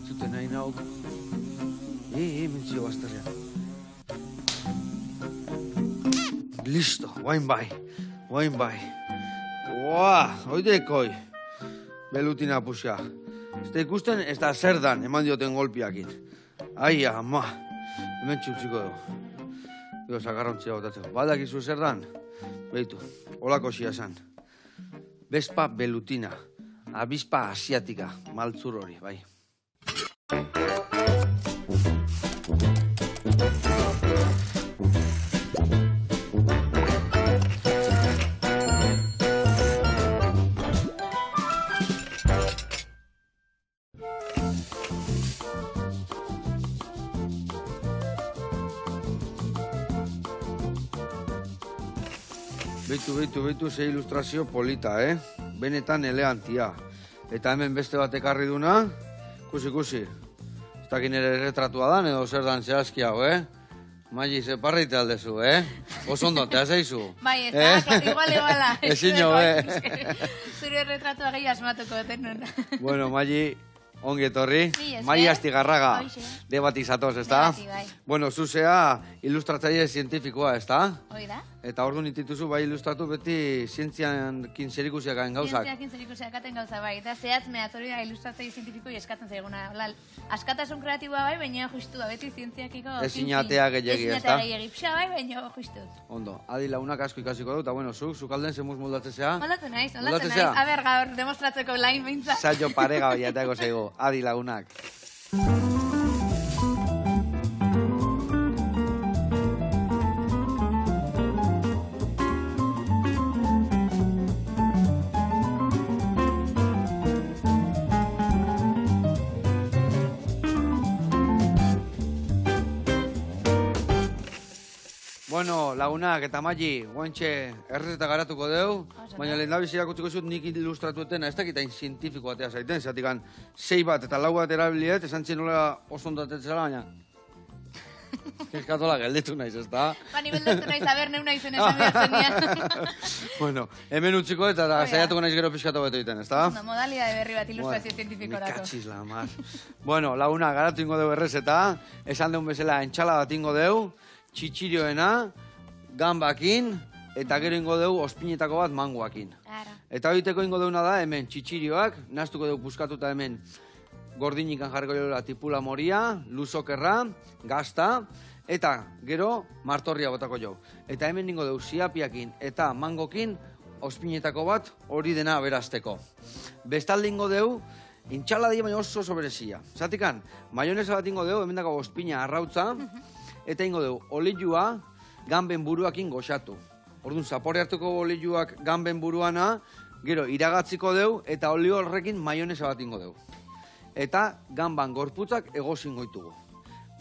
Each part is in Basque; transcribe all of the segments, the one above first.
Zuten nahi nauk. Mentzio bazterrean. Listo, guain bai. Oidekoi. Belutina puxa. Ez da ikusten, ez da zer dan, eman dioten golpiakin. Ai, ama. Hemen txutziko dugu. Dio, sakarrontzia botatzeko. Badakizu zer dan? Beitu, holako xia zan. Vespa belutina. Abispa asiatika. Maltzur hori, bai. Beitu, ze ilustrazio polita, Benetan elegantia. Eta hemen beste bat ekarri duna, kusi. Ez dakin ere retratua dan, edo zer dan zehazki hau, Maili, ze parreite aldezu, Oso ondo, te azeizu. Bai, ez da, iguala. Ezin jo, Zure retratua gehi asmatuko duten nuen. Bueno, Maili, ongi etorri. Maili Astigarraga. Debatik zatoz, ez da? Debatik, bai. Bueno, zuzea ilustratzaile zientifikoa, ez da? Hoi da. Eta orduan ditituzu bai ilustratu beti zientziakin zerikusiak gauzak. Zientziakin zerikusiak gauza bai. Eta zehatz mehatz hori da ilustratzaile zientifikoi eskatzen zaiguna. Askatasun kreatiboa bai, baina justu da beti zientziakiko... Ezinatea gehiagi, ez da? Ezinatea gehiagi. Pisa bai, baina justu. Ondo, adi launak asko ikasiko du, eta bueno, zuk alden zemuz moldatzea. Moldatzen naiz. Aber gaur demostratzeko lain behintzat. Saio parega baiatako zaigu, adi lagunak. Bueno, lagunak eta Maili, guantxe errezeta garatuko deu, baina lehen da biziak utziko zut nik ilustratuetena, ez dakitain zientifiko batea zaiten, zatikan 6 bat eta 4 bat erabiliet, esan txen nola oso ondatetzela, baina... Eskatola gelditu naiz, ez da? Ni beldetu naiz, aber neu naizen esan behartzen nian. Bueno, hemen utziko eta saiatuko naiz gero pixkatu beto egiten, ez da? Modalidade berri bat ilustrazio zientifikorako. Mikatxiz la mar. Bueno, lagunak garatu ingo deu errezeta, esan deun bezala entxala bat ingo deu, txitxirioena, gambakin, eta gero ingo dugu ospinetako bat mangoakin. Eta horiteko ingo deuna da, hemen txitxirioak, nahaztuko dugu puskatuta hemen gordinikan jarriko jola tipula moria, luzokerra, gazta, eta gero martorria botako jau. Eta hemen ingo dugu siapiakin eta mangokin ospinetako bat hori dena berazteko. Bestalde ingo dugu, intxaladia baina oso berezia. Zatikan, maionesa bat ingo dugu, hemen dago ospina arrautza, eta ingo dugu, olioa ganben buruakin goxatu. Orduan, zapore hartuko olioak ganben buruana, gero iragatziko dugu, eta olio horrekin maionesa bat ingo dugu. Eta ganban gorputzak egozin goitugu.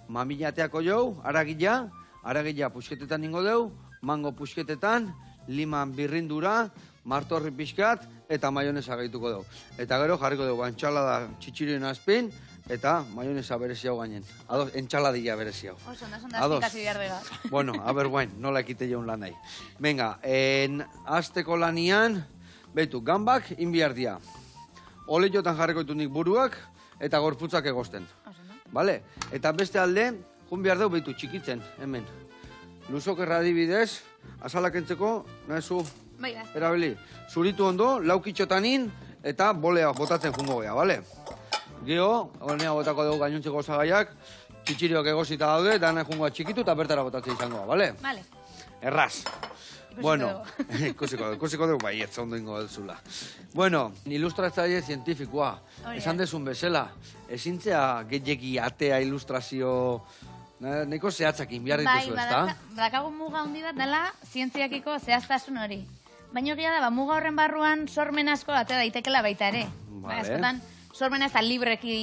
Mamilateako jau, aragila pusketetan ingo dugu, mango pusketetan, liman birrindura, martorri pixkat, eta maionesa gaituko dugu. Eta gero jarriko dugu, entxalada txitxirien azpin, eta maionesa berezi hau gainen. Ados, entxaladilla berezi hau. Oso, da esplikazio behar dela. Bueno, aber guain, nola ekite jaun lan nahi. Venga, azteko lanian, behitu, gambak inbiardia. Oleiotan jarriko nik buruak, eta gorputzak egozten. Vale? Eta beste alde, jun behar dugu behitu txikitzen, hemen. Luzokerra adibidez, azalak entzeko, nahezu, erabili. Zuritu ondo, laukitxotanin, eta bolea botatzen jungo gea, bale? Geo, honea botako dugu gainontzeko osagaiak, txitxiriok egozita daude, eta nahi jungoa txikitu eta bertara botatzen izango, bale? Bale. Erraz. Bueno, ikusiko dugu, bai, ez ondo ingo duzula. Bueno, ilustratzaile zientifikoa. Esan dezun bezala, ezintzea gehiagi atea ilustrazio... Neko zehatzakin behar dituzu, ez da? Bai, badakagun muga handi bat dela zientziakiko zehaztasun hori. Baina egia da, muga horren barruan sormen asko atea daitekela baita ere. Askotan, sormena ez da libreki,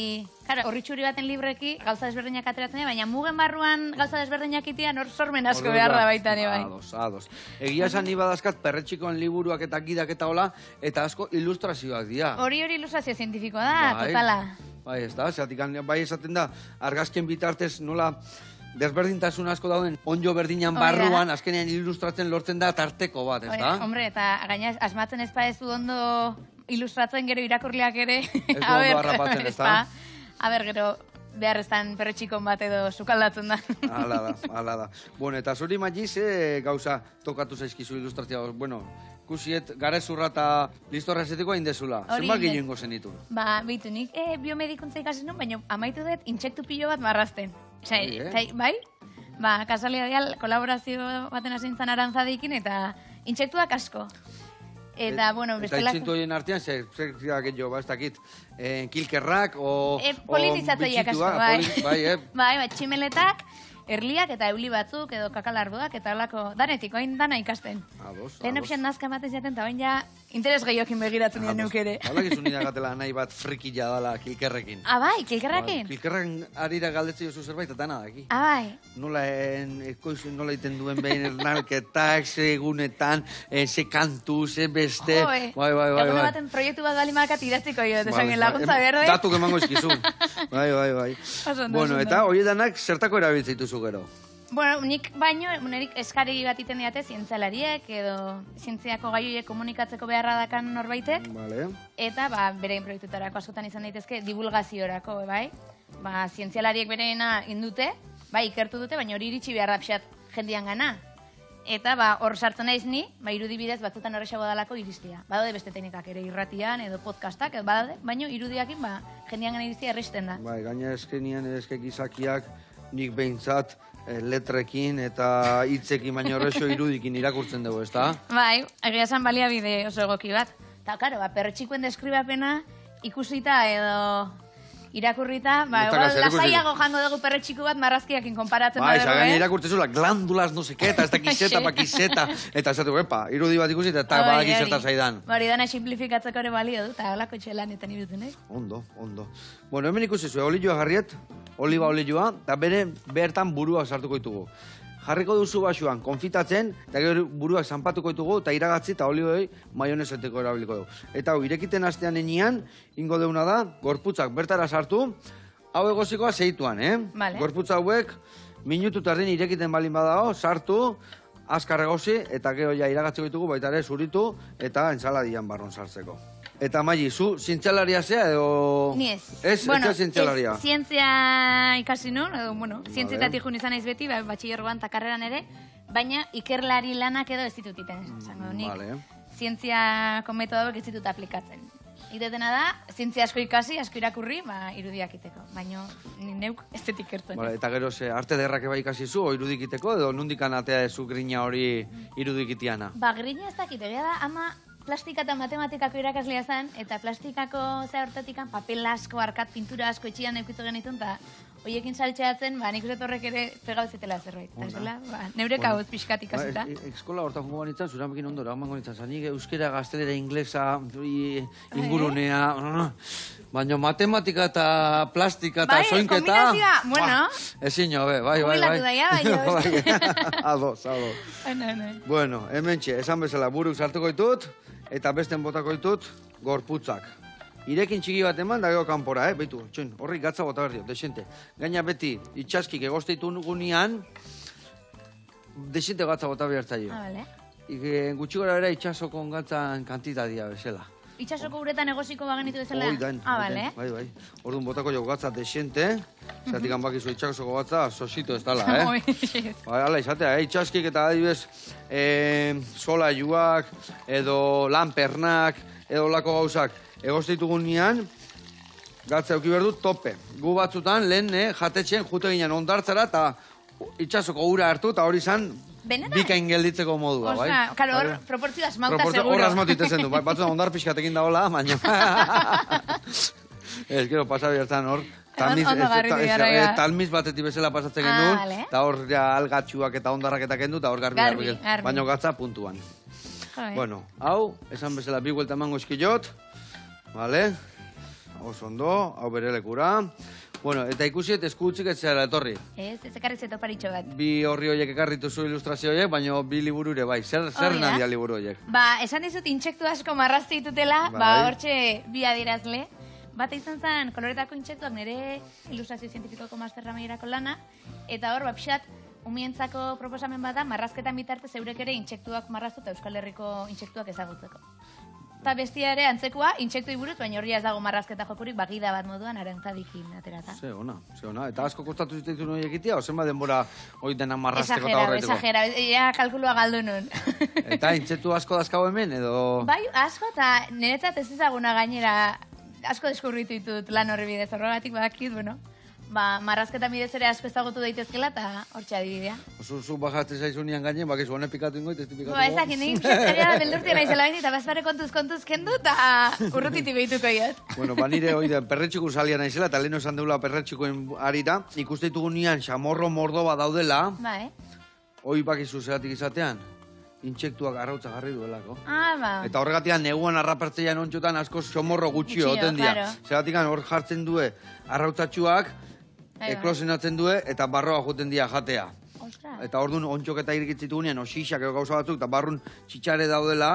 horritxuri baten libreki, gauza desberdinak ateratzen, baina mugen barruan gauza desberdinak itian hor sormen asko behar da baita ere, bai. Ados. Egia esan ni badazkat perretxikoen liburuak eta gidak eta hola, eta asko ilustrazioak dira. Hori ilustrazio zientifikoa da, totala. Bai, ez da, bai esaten da, argazkien bitartez nola desberdintasun asko dauden onjo berdinan barruan, azkenean ilustratzen lortzen da tarteko bat, ez da? Hombre, eta gaina asmatzen ez baezu ondo ilustratzen gero irakurleak ere. Ez du ondo harrapatzen, ez da? gero beharreztan perretxikon bat edo sukaldatzen da. Hala da. Bueno, eta zuri Magi, ze gauza tokatu zaizkizu ilustrazioa, bueno, kusiet garezurra eta listorra ezetiko indezula. Zenbat gillengo zen ditu? Bitu, nik biomedikuntza ikasi nun, baina amaitu dut intsektu pilo bat marrazten. Bai? Kasualitatean kolaborazio baten asintzan arantzadikin eta intsektuak asko. Eta, bueno, bestelako... Eta intsektu artean, zer gehiago, ez dakit, kilkerrak, o polinizatzailak asko, bai. Bai, tximeletak, erliak eta euli batzuk, edo kakalarduak, eta alako, danetik, oain dana ikasten. Lehen opzian nazka ematen zaten, eta oain ja interes gehiokin begiratzen dira neuk ere. Hala gizu nire gatela nahi bat frikila dala kilkerrekin. Bai, kilkerrakin? Kilkerrakin arira galdetzea jozu zerbait, eta nadaki. Bai. Nola iten duen behin ernalketak, ze egunetan, ze kantu, ze beste. Bai. Egun baten proiektu bat bali makat idatziko jo, esan laguntza berde. Datuk emango izkizu. Bai. Bueno, eta horiedanak zertako erabiltzeitu zu gero? Bueno, nik baino, nerik eskari bat iten diate zientzialariek edo zientziako gaioiek komunikatzeko beharra dakan norbaitek. Vale. Eta berein proiektutarako askotan izan daitezke divulgaziorako, bai? Zientzialariek bereena indute, ikertu dute, baina hori iritsi behar dapxat jendian gana. Eta hor sartzen naiz ni, irudibidez batzutan horrexago dalako iristia. Badaude beste teknikak ere irratian edo podcastak, badaude, baina irudiakin jendian gana iristia erresten da. Bai, gaina eskenien eskek izakiak nik behintzat letrekin eta hitzekin baino horrexo irudikin irakurtzen dugu, ezta? Bai, egia esan baliabide oso egoki bat. Eta, karo, perretxikoen deskribapena ikusita edo irakurrita, lasaiago jango dugu perretxiku bat marrazkiakin konparatzen badugu, gaina irakurtzezula, glandulas no seketa, ez da kiseta, bakiseta, eta esatu, irudi bat ikusita, eta bakiseta zaidan. Hori dana simplifikatzeko ere balio du, eta holako txelanetan irutzen, ez? Ondo. Bueno, hemen ikusizu, olioa jarriet, oliba olioa, eta bertan buruak sartuko ditugu. Jarriko duzu basuan, konfitatzen, eta gero buruak zanpatuko ditugu, eta iragatzi eta olioi maionezeteko erabiliko dugu. Eta irekiten hastean enean, ingo deuna da, gorputzak bertara sartu, hau egozikoa zeituan, Gorputza hauek, minutu tardin irekiten balin badao, sartu, azkar egozi, eta gero ja iragatzeko ditugu, baita ere zuritu, eta entsaladian barron sartzeko. Eta Magi, zu zientzialaria zea edo... Ni ez. Ez zientzialaria? Zientzia ikasi nun, edo, zientzietatik jun izan ez beti, batxillerroan eta karreran ere, baina ikerlari lanak edo ez ditut iten, esango. Nik zientziako metodoak ez ditut aplikatzen. Itetena da, zientzia asko ikasi, asko irakurri, irudiak iteko. Baina neuk ez dut ikertzen. Eta gero, arte derrak eba ikasi zu, irudik iteko, edo nundikan atea ezu grina hori irudik itiana? Grina ez dakit, egia da, ama plastika eta matematikako irakaslea zen, eta plastikako hortatikan papel asko, arkat, pintura asko etxian eukitzu genitun, eta hoiekin saltxeatzen, nik uste horrek ere pegau zitela zerbait. Neurek hau pixkat ikasita. Eskola hortan jungo banitzen, zuramekin ondora, hamango nintzen, zanik euskera, gaztelera, inglesa, ingurunea, baina matematika eta plastika eta soinketa... Kombinazioa, bueno... Ezin jo, bai. Jubilatu daia, baina... Ados. Bueno, hemen esan bezala buruk sartuko ditut, eta besten botako ditut gorputzak. Irekin txiki bat eman, da gero kanpora, behitu, horri gatza bota behar dio, desente. Gaina beti, itxaskik egozteitu gunean, desente gatza bota behar zaio. Gutxi gora bera itxasoko gatzan kantitatea bezala. Itxasoko uretan egoziko bagenitu bezala? Bai. Orduan botako jo gatza desente, zatik hanbakizu itxasoko gatza, sosito ez dala, Hala izatea, itxaskik eta adibes, sola juak, edo lanpernak, edo lako gauzak, egozteitugun nian, gatza euki behar dut tope. Gu batzutan, lehen jatetxen jute ginen ondartzara eta itxasoko ura hartu eta hori izan bikain gelditzeko modua, bai? Karo, hor proportzioa asmauta seguro. Hor asmauta itezen du, batzutan ondar pixkatekin dagoela, baina... Ez, gero, pasa bihartan hor. Talmiz batetik bezala pasatzen genuen, eta hor algatxuak eta ondarrak eta kendu, eta hor garbi. Baina gatza puntuan. Bueno, hau, esan bezala bi huelta emango eskilot. Vale? Oso ondo, hau bere lekura. Bueno, eta ikusiet eskutzik ez zera etorri. Ez ekarri zeto paritxo bat. Bi horri horiek ekarritu zu ilustrazio horiek, baina bi liburu ere bai. Zer nadia liburu horiek? Esan dizut intsektu asko marrazti ditutela, hortxe bi adierazle. Bata izan zen, koloretako intsektuak nire ilustrazio zientifikoko masterra maierako lana, eta hor, pixat, umientzako proposamen bada, marrazketan bitarte zeurek ere intsektuak marraztu eta Euskal Herriko intsektuak ezagutzeko. eta bestia ere antzekoa, intsektu buruz, baina horria ez dago marrazketa jokurik, bagida bat moduan, arantzadikin aterata. Ze ona. Eta asko kostatu zitaizu hori egitea, ozen denbora hori dena marrazteko eta horreteko? Exagera, kalkulua galdu nun. Eta intsektu asko dazkau hemen, edo? Bai, asko, eta niretzat ez ezaguna gainera, asko deskurritu ditut lan horri bidez, horregatik badakit, bueno. Marrazketa bidez ere asko ezagutu daitezkela eta hortxe adibidea. Zuk bajatzen zaizu nian gainen, bakizu honen pikatu ingo, ez pikatu. Ez dakit, nire imxetariara beldurtia naizela baina, eta bazpare kontuz kendu, eta urrutiti behituko iot. Bueno, nire hori da, perretxiko salia naizela, eta leheno esan deula perretxikoen arira, ikuste ditugu nian xamorro mordo bat daudela, hoi bakizu zeratik izatean, intsektuak arrautza jarri duelako. Eta horregatian neguan arrapertzeian ontsutan asko xomorro gutxi oten dira. Zeratik hor jartzen due arrautzatxuak, eklosenatzen due, eta barroa joten dira jatea. Eta orduan ontxok eta irikitzitu gunean, osixak ego gauza batzuk, eta barrun txitxare daudela,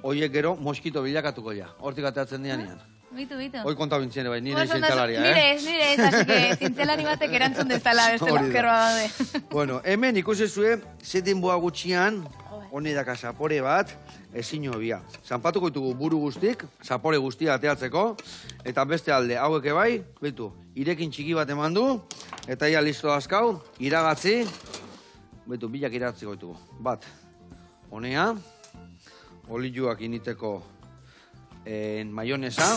hoiek gero moskito bilakatuko ja. Hortik ateatzen dian nian. Bitu. Hoi konta bintzen, bai, nire zintzalaria, Nire ez, así que zintzelari batek erantzun dezala beste lokerroa daude. Bueno, hemen ikusezue, zetin boa gutxian, honi daka zapore bat, ezin hobia. Zanpatuko ditugu buru guztik, zapore guztia ateatzeko, eta beste alde, hauek ebai, betu, irekin txiki bat eman du, eta ia listo azkau, iragatzi, betu, bilak iratziko ditugu. Bat, honea, olioak initeko maionesa,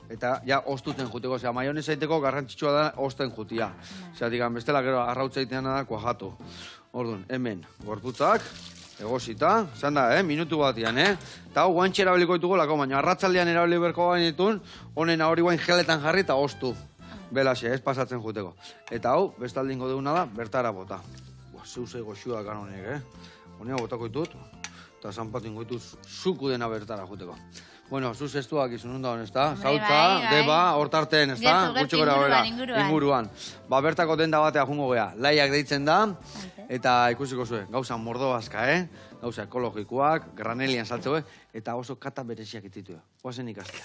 eta ja ostuten juteko, osea, maionesa iteko garrantzitsua da osten jutia. Zeratik, bestela gero arrautza itean da kuajatu. Orduan, hemen, gorputzak, egosita, zan da, minutu batian, Eta hau guantxe erabiliko ditugu lako, baina arratzaldean erabili berko gainetun, honen hori guain geletan jarri eta ostu. Belaxe, ez pasatzen juteko. Eta hau, bestaldingo duguna da, bertara bota. Zeuzei goxua gan honek, Honea botako ditut, eta zanpatu ingo ditut zuku dena bertara juteko. Bueno, zuz estuak izun hunda hon, ez da? Zautza, deba, hortarten, ez da? Gertu, inguruan. Bertako denda batea jungo gea, laiak deitzen da, eta ikusiko zuen, gauza mordo bazka, Gauza ekologikoak, granelian saltzeu, eta oso kata bereziak ititu. Oazen ikastea.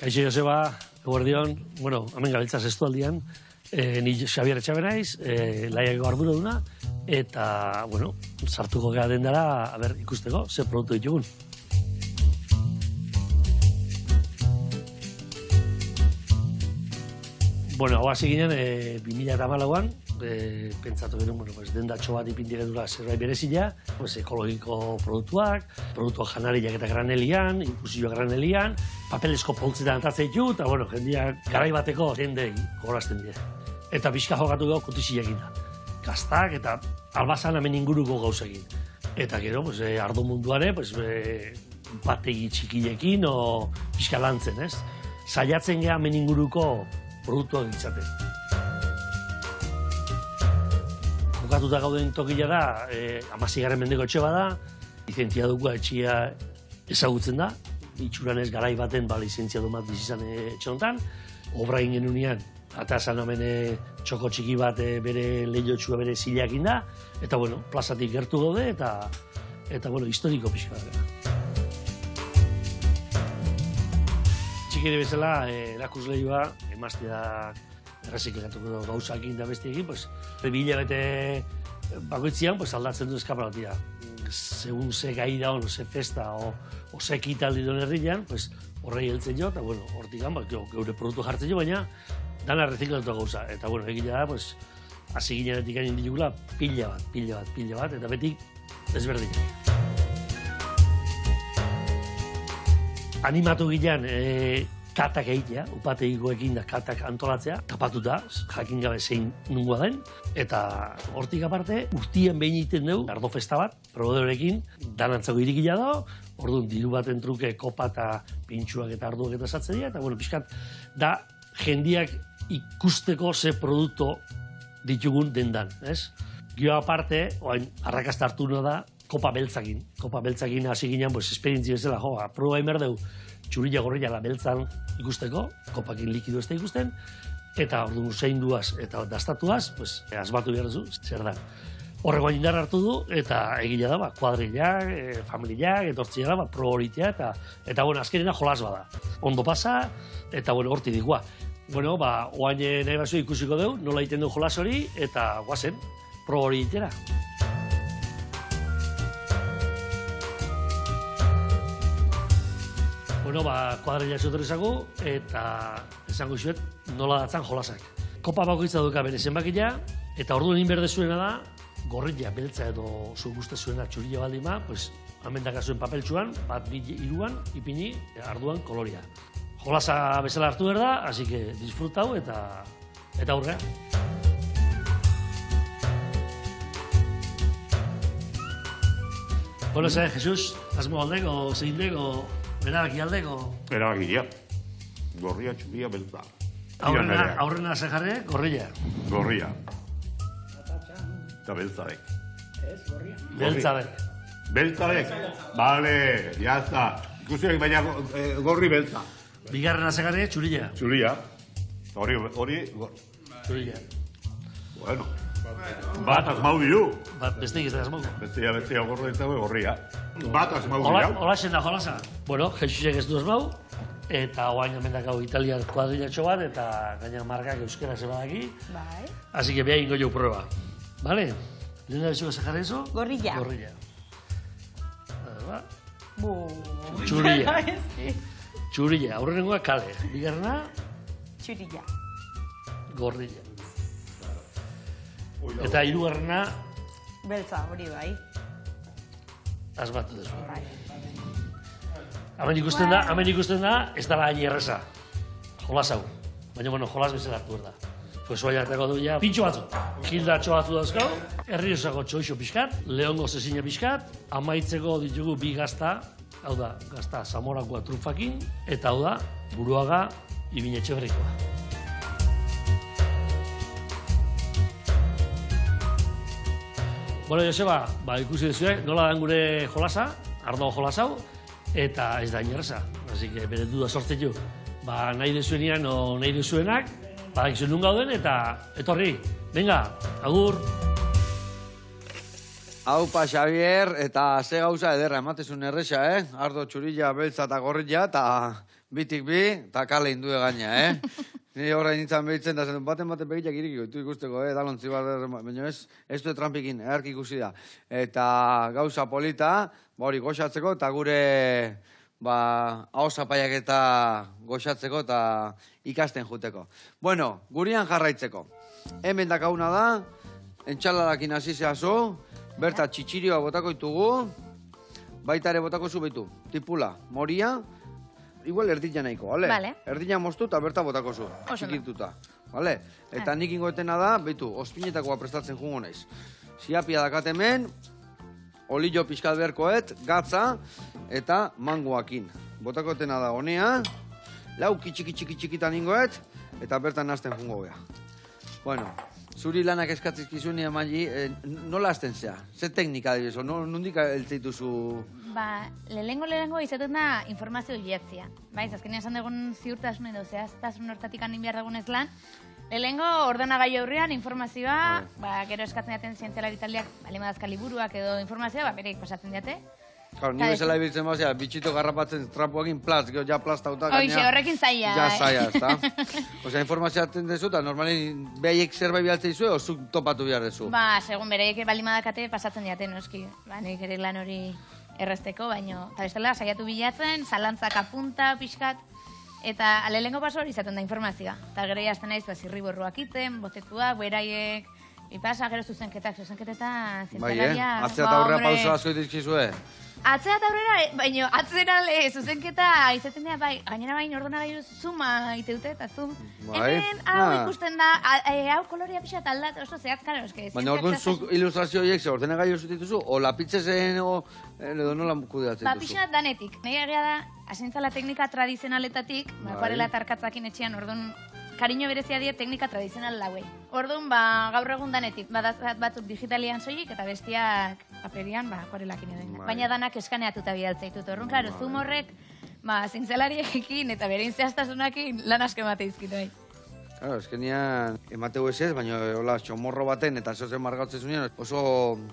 Kaixo Joseba, eguerdion, bueno, hemen gabiltza zestu aldian, ni Xabier Etxabe naiz, laiako arduraduna, eta, bueno, sartuko gara dendara, ikusteko, ze produktu ditugun. Bueno, hau hasi ginen, 2014an, pentsatu genuen, dendatxo bat ipintik edura zerbait berezila, ekologiko produktuak janariak eta granelian, infusioa granelian, papelezko poltzetan atatzen ditu, eta, bueno, jendeak garai bateko dendei gorazten dira. Eta pixka jokatu dugu kutizilek da. Gaztak eta albazan hemen inguruko gauzekin. Eta gero, ardo munduare, bategi txikilekin, o pixka lantzen, ez? Saiatzen geha hemen inguruko produktuak ditzaten. Jokatuta gauden tokila da, 16. mendeko etxe bada, lizentzia dukua etxia ezagutzen da, itxuran ez garai baten lizentzia bat bizizan etxe honetan, obra ingen unean, eta esan hemen txoko txiki bat bere lehiotxua bere zileakin da, eta, bueno, plazatik gertu gaude, eta, bueno, historiko pixka bat. Txikiri bezala, erakusleioa, emazteak erreziklatuko gauzakin da bestiekin, bila bete bakoitzian aldatzen du eskaparatia. Segun ze gai da, ze festa, o ze kitaldi duen herrian, horrei heltzen jo, eta, bueno, hortikan, geure produktu jartzen jo, baina dana erreziklatuko gauza. Eta, bueno, egila da, hasi ginenetik gainin ditugula pila bat, eta beti desberdinak. Animatu gilean katak egitea, upategikoekin da katak antolatzea, tapatuta, jakin gabe zein nungoa den, eta hortik aparte, urtien behin egiten dugu, ardo festa bat, proboderekin, danantzako irikila da, orduan diru baten truke kopa eta pintxuak eta arduak eta esatzen dira, eta, bueno, pixkat, da jendiak ikusteko ze produktu ditugun dendan, ez? Gio aparte, oain, arrakasta hartu da, kopa beltzakin. Kopa beltzakin hasi ginen, esperientzia bezala, proba emer dugu, txurila gorrila la beltzan ikusteko, kopakin likidu ez da ikusten, eta orduan zein duaz eta dastatuaz, asmatu behar duzu, zer da. Horrego indar hartu du, eta egila da, kuadrillak, familiak, etortzia da, pro horitea, eta bueno, azkenena jolas bada. Ondo pasa, eta bueno, horti digua. Bueno, oain nahi bazu ikusiko dugu, nola egiten du jolas hori, eta guazen, proba hori egitera. Bueno, kuadrilla ezotorrezagu, eta esango izuet nola datzan jolasak. Kopa bakoitza duka bere zenbakia, eta orduan inberde zuena da, gorrilla, beltza edo zu guzti zuena txurilla baldima, pues, amendaka zuen papeltxuan, bat, bi, iruan, ipini, arduan koloria. Jolasa bezala hartu behar da, así que disfrutau eta aurrea. Bueno, zer, Jesus, asmo aldeko, zeindeko, erabaki aldeko? Erabakia. Gorria, txuria, beltza. Aurrena ze jarri, gorrilla. Gorria. Eta beltzadek. Beltzadek. Beltzadek. Vale, ya está. Ikusiak baina gorri beltza. Bigarrena ze jarri, txurilla. Txuria. Hori. Txurilla. Bueno. Bat asmau diu. Besteik ez da asmauko. Bestia gorro ditzago gorria. Bat asmau diu. Hola zen da jolasa. Bueno, Jesusek ez du asmau. Eta oain amendak hau italiar kuadrillatxo bat, eta gaina markak euskera ze badaki. Bai. Así que beha ingo jau proba. Vale? Lehen da bezuko ze jarri eso? Gorrilla. Gorrilla. Txurilla. Txurilla. Aurrenengoa kale. Bigarrena? Txurilla. Gorrilla. Eta hirugarrena? Beltza, hori bai. Asmatu dezu. Hemen ikusten da, ez dala hain erreza. Jolas hau. Baina, bueno, jolas bezala hartu da. Pues oain hartako du ja, pintxo batzu. Hildatxo batzu dauzkau, herriosako txoixo pixkat, leongo zezina pixkat, amaitzeko ditugu bi gazta, hau da, gazta Zamorakoa trufakin, eta hau da, Buruaga Ibin Etxeberrikoa. Bueno, Joseba, ikusi duzue, nola dan gure jolasa, ardo jolasau, eta ez da inerreza. Así que bere duda sortzetu. Nahi dezuenian o nahi dezuenak, badakizuen nun gauden, eta etorri. Venga, agur! Aupa, Xavier, eta ze gauza ederra ematezun erresa, Ardo, txurilla, beltza eta gorrilla, eta bitik bi, eta kale indue gaina, Ni horrein nintzen behitzen, da zen baten begitak irikiko, tu ikusteko, dalontzi bat, baina ez du trampikin, eharki ikusi da. Eta gauza polita, hori goxatzeko, eta gure ahosapaiak eta goxatzeko, eta ikasten juteko. Bueno, gurian jarraitzeko. Hemen dakauna da, entxaladakin hasi zehazu, berta txitxirioa botako ditugu, baita ere botako zu behitu, tipula, moria, igual erdila nahiko, bale? Vale. Erdila moztu eta berta botako zu, txikirtuta. Bale? Eta nik ingoetena da, behitu, ospinetakoa prestatzen jungo naiz. Ziapia dakat hemen, olillo pixkat berkoet, gatza eta mangoakin. Botako etena da honea, lauki txikitan ingoet, eta bertan nazten jungo gea. Bueno, zuri lanak eskatzizkizun nire maili, nola azten zea? Ze teknika dibezo, nondik eltzeituzu? Lehengo izaten da informazio hilatzia. Baiz, azkenean esan dugun ziurtasun edo zehaztasun hortatik hanin behar dugunez lan. Lehengo ordenagailu aurrean informazioa, gero eskatzen daten zientzialari taldeak, balemadazka liburuak edo informazioa, bereik pasatzen diate. Claro, ni bezala ibiltzen bazea, bitxito garrapatzen trapuakin plaz, gero ja plaztauta gaina. Hoxe, horrekin zaila. Ja zaila, ezta? Osea, informazioa aten dezu, eta normalin behaiek zerbait bialtzen dizue, o zuk topatu behar dezu? Segun bereik balimadakate pasatzen diate, noski. Nik ere lan hori errezteko, baino. Eta bestela, saiatu bilatzen, zalantzak apunta, pixkat, eta lehengo paso hori izaten da informazioa. Eta gero jazten naiz, zirriborruak iten, botetuak, beraiek, ipasa, gero zuzenketetan, zientzalaria. Atzea eta aurrea pauso asko ditizkizue? Atzea eta aurrera, baina atzera zuzenketa izaten dira, gainera bain ordenagailu zuma iteute, eta zum. Hemen, hau ikusten da, hau kolorea pixat aldat, oso zehaz, karo, eske. Baina orduan zuk ilustrazio horiek ze ordenagailu zutituzu, o lapitzezen, edo nola kudeatzen duzu? Pixat danetik. Nahi egia da, asintzala teknika tradizionaletatik, akuarela tarkatzakin etxean, orduan, kariño berezia die teknika tradizional lauei. Orduan, gaur egun danetik, batzuk digitalian soilik, eta bestiak paperian, akuarelakin edo. Baina danak eskaneatuta bidaltzea ditut. Orduan, klaro, zum horrek, zintzelariekin eta berein zehaztasunakin lan asko emate izkitu. Claro, eskenean emateu ez, baina hola xomorro baten eta zozen margatzen zunean oso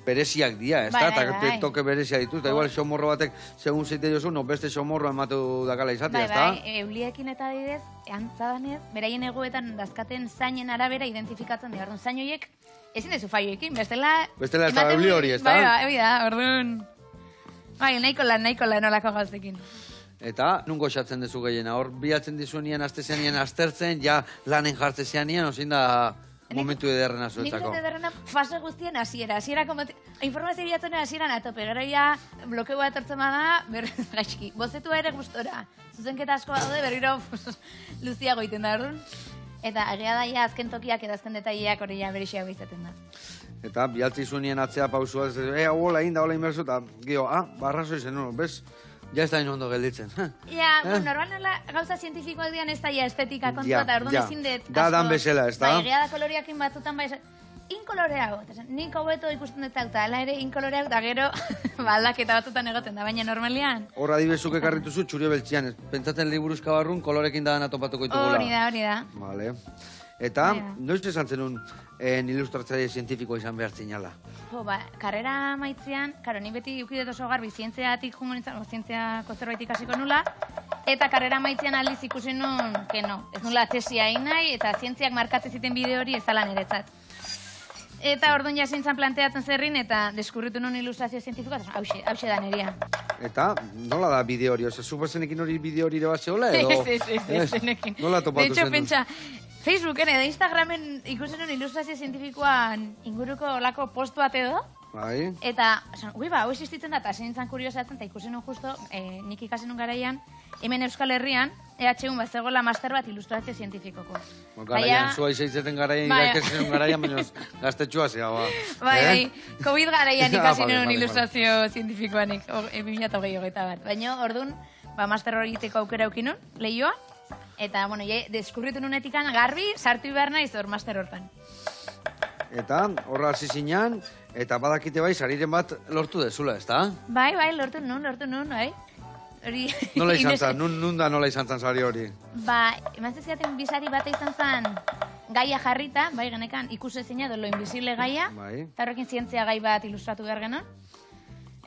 bereziak dira, ez da? Eta toke berezia dituz, eta igual xomorro batek segun zeite jozu, no beste xomorro emateu dakala izatea, ez da? Bai, euliekin eta adidez, antzadanez, beraien egoetan dazkaten zainen arabera identifikatzen dira. Zain horiek, ezin dezu faioekin, bestela... Bestela ez da euli hori, ez da? Bai, da, orduan... Bai, nahiko lan olako gauzekin. Eta, nun goxatzen dezu gehiena? Hor, bilatzen dizuenien, aztezeanien, aztertzen, ja lanen jartze zeanien, ozin da momentu ederrena zuetzako. Nik ederrena fase guztien hasiera. Informazio bilatzen hasieran atope, gero ja blokeu bat etortzen bada, berrez gaizki. Bozetua ere gustora. Zuzenketa asko daude, berriro luziago iten da, orduan. Eta agia da, ja, azken tokiak edo azken detaileak hori ja berixeago izaten da. Eta, bialtzi zuenien atzea pausua, hola inberzu, eta gio, barrazo izen, bez? Ja ez da ondo gelditzen. Ja, normal nola gauza zientifikoak dian ez da ja estetika kontua, eta orduan ezin dut... Da dan bezala, ez da? Bai, egia da koloriakin batzutan bai, inkoloreago. Nik hobeto ikusten dut auta, ala ere inkoloreago, da gero aldaketa batzutan egoten da, baina normalian. Horra adibezuk ekarrituzu txurio beltzian, pentsatzen liburuzka barrun kolorekin da topatuko ditugula. Hori da. Vale. Eta, noiz esan zenun ilustratzaile zientifikoa izan behar zinala? Karrera maitzean, ni beti ukidet oso garbi zientziatik humanitzen, zientziako zerbait ikasiko nula, eta karrera maitzean aldiz ikusi nun, ez nula tesia egin nahi, eta zientziak markatzen ziten bide hori ez dala niretzat. Eta orduan jasintzan planteatzen zerrin, eta deskurritu nun ilustrazio zientifikoa, hause da neria. Eta, nola da bide hori? Oza, zupazenekin hori bide hori ere bat zehola, edo? Ez, nola topatu zen? De hecho, Facebooken edo Instagramen ikusen nun ilustrazio zientifikoan inguruko olako post bat edo. Bai. Eta, hau existitzen da, eta zintzen kuriosatzen, eta ikusen nun justo, nik ikasen nun garaian, hemen Euskal Herrian, EH1 bat zegoela master bat ilustrazio zientifikoko. Garaian, zua izaitzeten garaian, ikasen nun garaian, baina gaztetxua zea, ba. Bai, COVID garaian ikasen nun ilustrazio zientifikoanik, 2008 bat. Baina, orduan, master hori egiteko aukera eukinun, lehioa. Eta, deskubritu nunetikan garbi, sartu behar naiz hor master hortan. Eta, horra hasi zinean, eta badakite bai, sariren bat lortu dezula, ez da? Bai, lortu nun, bai. Nola izan zan, nun da nola izan zan sari hori? Eman zeziaten bizari bate izan zan gaia jarrita, bai, genekan ikusezina edo lo invisible gaia, eta horrekin zientzia gai bat ilustratu behar genon.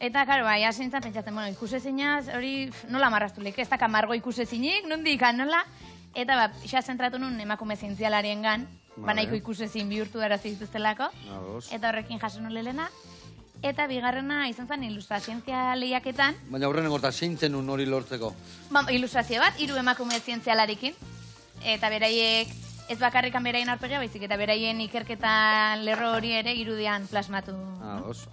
Eta, karo, asintzan pentsatzen, ikusezinaz, hori nola marraztu lehik, ez da kamargo ikusezinik, nondik, nola? Eta, isa zentratu nun emakume zientzialarien gan, banaiko ikusezin bihurtu dara zituztelako, eta horrekin jaso nun lehena. Eta bigarrena izan zen ilustrazientzia lehiaketan. Baina horren egorta, zeintzen nun hori lortzeko? Ilustrazio bat, 3 emakume zientzialarekin, eta beraiek, ez bakarrikan beraien aurpegia, baizik eta beraien ikerketa lerro hori ere irudian plasmatu. Ados.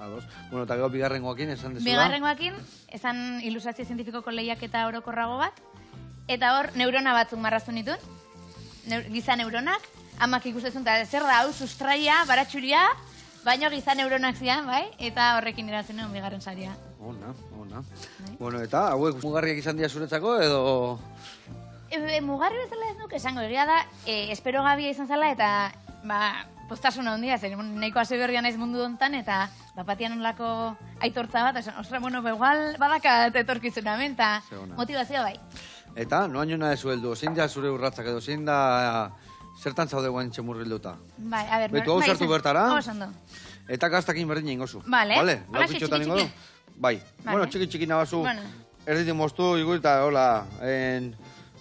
Bueno, eta gero bigarrengoakin esan dezula? Bigarrengoakin, esan ilustrazio zientifikoko lehiaketa orokorrago bat, eta hor neurona batzuk marraztu nituen, giza neuronak, amak ikustezun, eta zer da, hau, sustraia, baratxuria, baina giza neuronak zian, bai, eta horrekin irazen nuen bigarren saria. Ona. Bueno, eta hauek mugarriak izan dira zuretzako, edo... Mugarri bezala ez nuke esango, egia da, espero gabia izan zala, eta, postasuna handia, zer, nahiko hase berrian naiz mundu hontan, eta bapatian nolako aitortza bat, esan, ostra, igual badakat etorkizuna hemen, eta motivazioa bai. Eta, noa niona ez heldu, zein da zure urratzak edo, zein da zertan zaude guain txemurrilduta? Bai, a ber, betu hau sartu bertara, ondo. eta gaztakin berdin ingozu. Vale, lau pitxotan ingo du? Bai, bueno, txiki nabazu, erditin moztu, eta hola,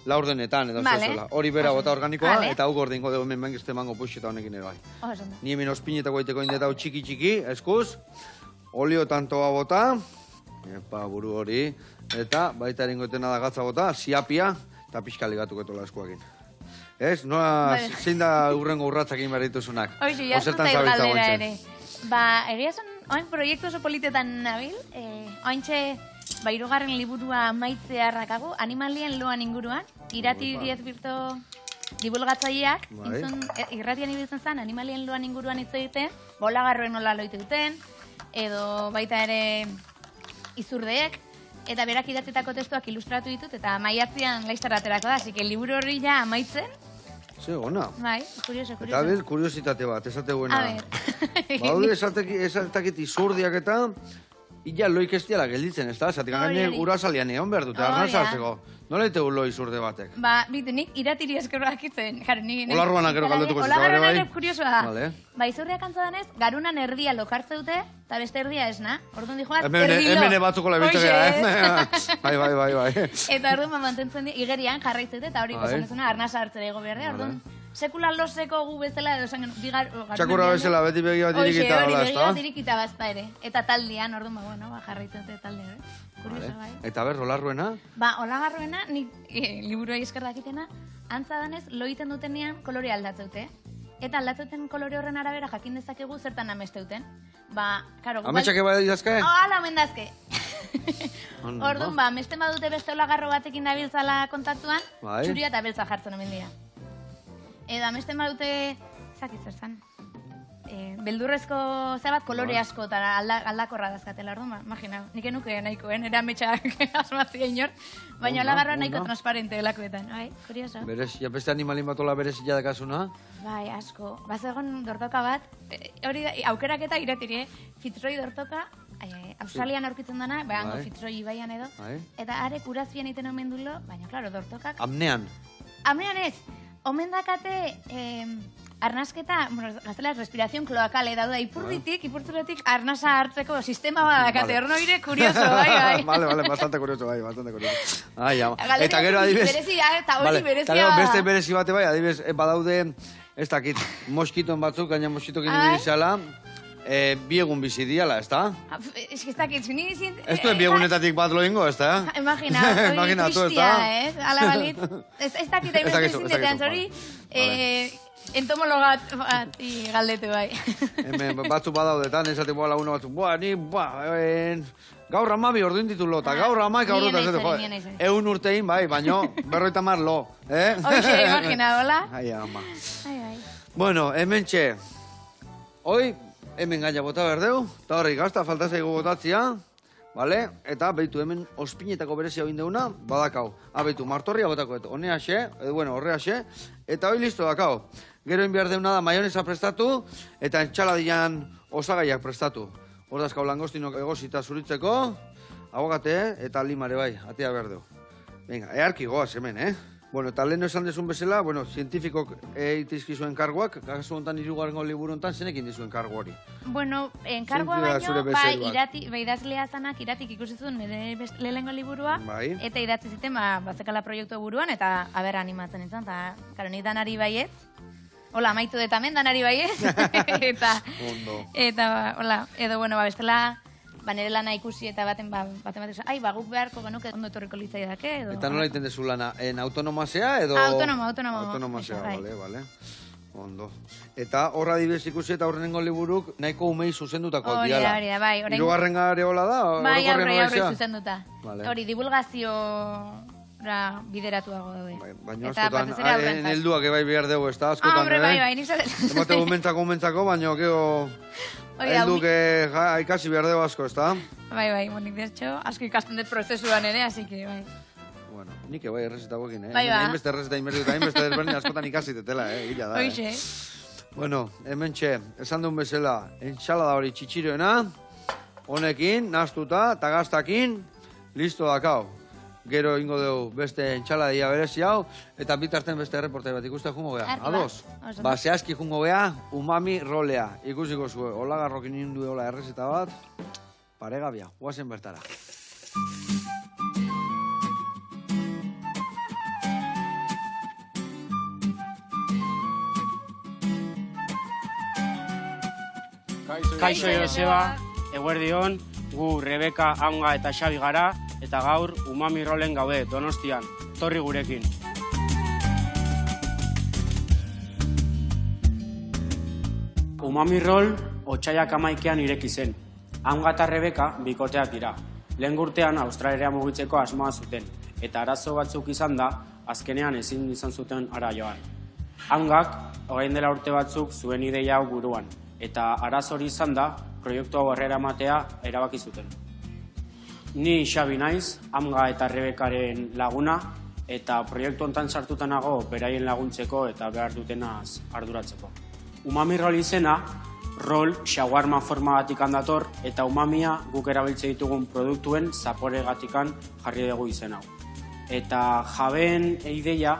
laurdenetan edo zezola. Hori bera bota organikoa, eta hau gorde ingo dugu hemen bengizte mango puxeta honekin ere bai. Ni hemen ospinetako egiteko indetau txiki, eskuz, olio tantoa bota, epa buru hori, eta baita eringoetena da gatza bota, siapia, eta pixka ligatuko etola eskuakin. Ez? Noa, zein da urrengo urratzak egin behar dituzunak? Oixo, jazten zaiz galdera ere. Egia son, oain proiektu oso politetan nabil, oaintxe, hirugarren liburua amaitzea rakago, animalien loan inguruan, irati 10 birto divulgatzaileak, irratian ibiltzen zen, animalien loan inguruan hitz egiten, bolagarroen nola loite duten, edo baita ere izurdeek, eta berak idatzitako testuak ilustratu ditut, eta maiatzean laiztara aterako da, así que liburu horri ja amaitzen. Ze, ona. Bai, kurioso. Eta ber, kuriositate bat, esate buena. A ber. Baude, esatakit izurdiak eta illa loik ez diala gelditzen, ez da? Zatik gaine urasalian egon behar dute, arnaz hartzeko. Nola ite loi zurde batek? Ba, bitu, nik iratiri eskerroak itzen. Olarruanak ero galdetuko zitu, bai? Olarruanak ero kuriosoa da. Vale. Ba, izurriak antzadanez, garunan erdia lokartze dute, eta beste erdia esna. Orduan dijoaz, erdilo. Hemen batzuko lebiltzea, Bai. Eta orduan mantentzen di, igerian jarraitzete, eta hori posanezuna arnasa hartze dago behar, orduan sekula loseko gu bezala, edo esan txakurra bezala, beti begi bat irikita, hori begi bat irikita bazta ere. Eta taldean, orduan, jarraitzen dute taldean, kurioso, bai. Eta ber, olarruena? Ba, olagarruena, nik liburuai esker dakitena, antza danez, loiten dutenean kolore aldatzeute. Eta aldatzeuten kolore horren arabera jakin dezakegu zertan amesteuten. Ba, karo... Ametxake bai dazke? Hala, omen dazke. Orduan, ba, amesten badute beste olagarro batekin dabiltzala kontaktuan, txuria eta beltza jartzen omen dira. Edo amesten badute, zakit zer zan, beldurrezko zebat kolore asko eta aldakorra dazkatela, orduan, imagina, nik enuke nahikoen, era ametxak asmatzia inor, baina olagarroa nahiko transparente lakoetan, bai, kurioso. Berezia, beste animalin batola berezia dakasuna? Bai, asko. Bazegon dortoka bat, hori da, aukerak eta iratiri, Fitzroy dortoka, Australian aurkitzen dana, behango Fitzroy ibaian edo, eta arek urazbian iten omen dulo, baina, klaro, dortokak... Amnean? Amnean ez, omen dakate arnasketa, gaztelaz, respirazion kloakale dauda, ipurtzuretik arnasa hartzeko sistema badakate, hor noire kurioso, bai. Vale, bastante kurioso, bai, bastante kurioso. Eta gero adibes... Eta hori berezia... Eta gero beste berezi bate bai, adibes, badaude, ez dakit, moskiton batzuk, gaina moskitokin ibizala, biegun bizi diala, ez da? Ez que ez dakit, zuni izin... Ez duen biegunetatik bat lo ingo, ez da? Imagina, hori tristia, ez? Ala balit. Ez dakit, hain zintetan, zori... Entomologat bat galdetu bai. Hemen batzu badaudetan, esatik boa laguna batzu, gaur amabi orduin ditulo, eta gaur amaik aurruta zetu, egun urtein, bai, baino, 50 lo, Oixe, imagina, hola? Ai, ama. Bueno, hemen txe, hoi, hemen gaina bota berdeu, eta horri gazta falta zaigu botatzia, vale? Eta behitu hemen ospinetako berezia oindeuna, badakau. Behitu, martorria botako, honea xe, horrea xe, eta hoi listo dakau. Gero inbiar deuna da maionesa prestatu, eta entxaladian osagaiak prestatu. Hor dazkau langostinok egosita zuritzeko, abogate, eta limare bai, atea berdeu. Venga, earki goaz hemen, Bueno, eta lehen esan dezun bezala, zientifikok eitizkizuen karguak, kasu honetan hirugarrengo liburu honetan, zenekin dizuen kargu hori? Bueno, enkargoa baino, idazlea zanak iratik ikusi zuen lehenengo liburua, eta idatzi ziten, bazekala proiektu buruan, eta aber animatzen izan, eta, karo, nik danari baiet, hola, amaitu dut hemen, danari baiet, eta, hola, edo, bestela, nire lana ikusi eta baten guk beharko genuke ondo etorriko litzai dake, edo... Eta nola iten dezu lana, autonomazea edo... Autonomazea, bale. Ondo. Eta horra dibes ikusi eta horrenengo liburuk nahiko umei zuzendutako diala. Hori da, bai. Hirugarren gare hola da? Bai, aurre zuzenduta. Hori, divulgazio bideratuago daude. Baina askotan, helduak ebai behar dugu, ez da, askotan, bai, nik zaten. Emate gumentzako, baina, helduk ikasi behar dugu asko, ez da? Bai, nik dertxo, asko ikasten dut prozesuan ere, así que, bai. Bueno, nik bai errezeta guekin, Bai, ba. Hainbeste errezeta inbertu eta hainbeste desberdin askotan ikasi tetela, gila da, Hoxe. Bueno, hemen txe, esan duen bezala, entxalada hori txitxiroena, honekin, nahaztuta, eta gaztakin, listo dakau. Gero ingo dugu beste entxaladia berezi hau, eta bitarten beste erreportai bat ikuste jungo geha. Ados? Zehazki jungo geha, umami rolea. Ikusiko zuen, olagarrokin indu hola errezeta bat, paregabia, guazen bertara. Kaixo Joseba, eguerdion, gu Rebeka, Aunga eta Xabi gara, eta gaur umami rolen gaude, Donostian, torri gurekin. Umami rol, otsaiak 11ean ireki zen. Aunga eta Rebeka bikoteak dira. Lehen urtean Australiara mugitzeko asmoa zuten, eta arazo batzuk izan da, azkenean ezin izan zuten ara joan. Aungak, orain dela urte batzuk zuen ideia hau buruan, eta arazo hori izan da, proiektu hau aurrera ematea erabaki zuten. Ni Xabi naiz, Aunga eta Rebekaren laguna, eta proiektu hontan sartuta nago beraien laguntzeko eta behar dutenaz arduratzeko. Umami rol izena, roll shawarma forma gatikan dator eta umamia guk erabiltze ditugun produktuen zapore gatikan jarri dugu izen hau. Eta jabeen ideia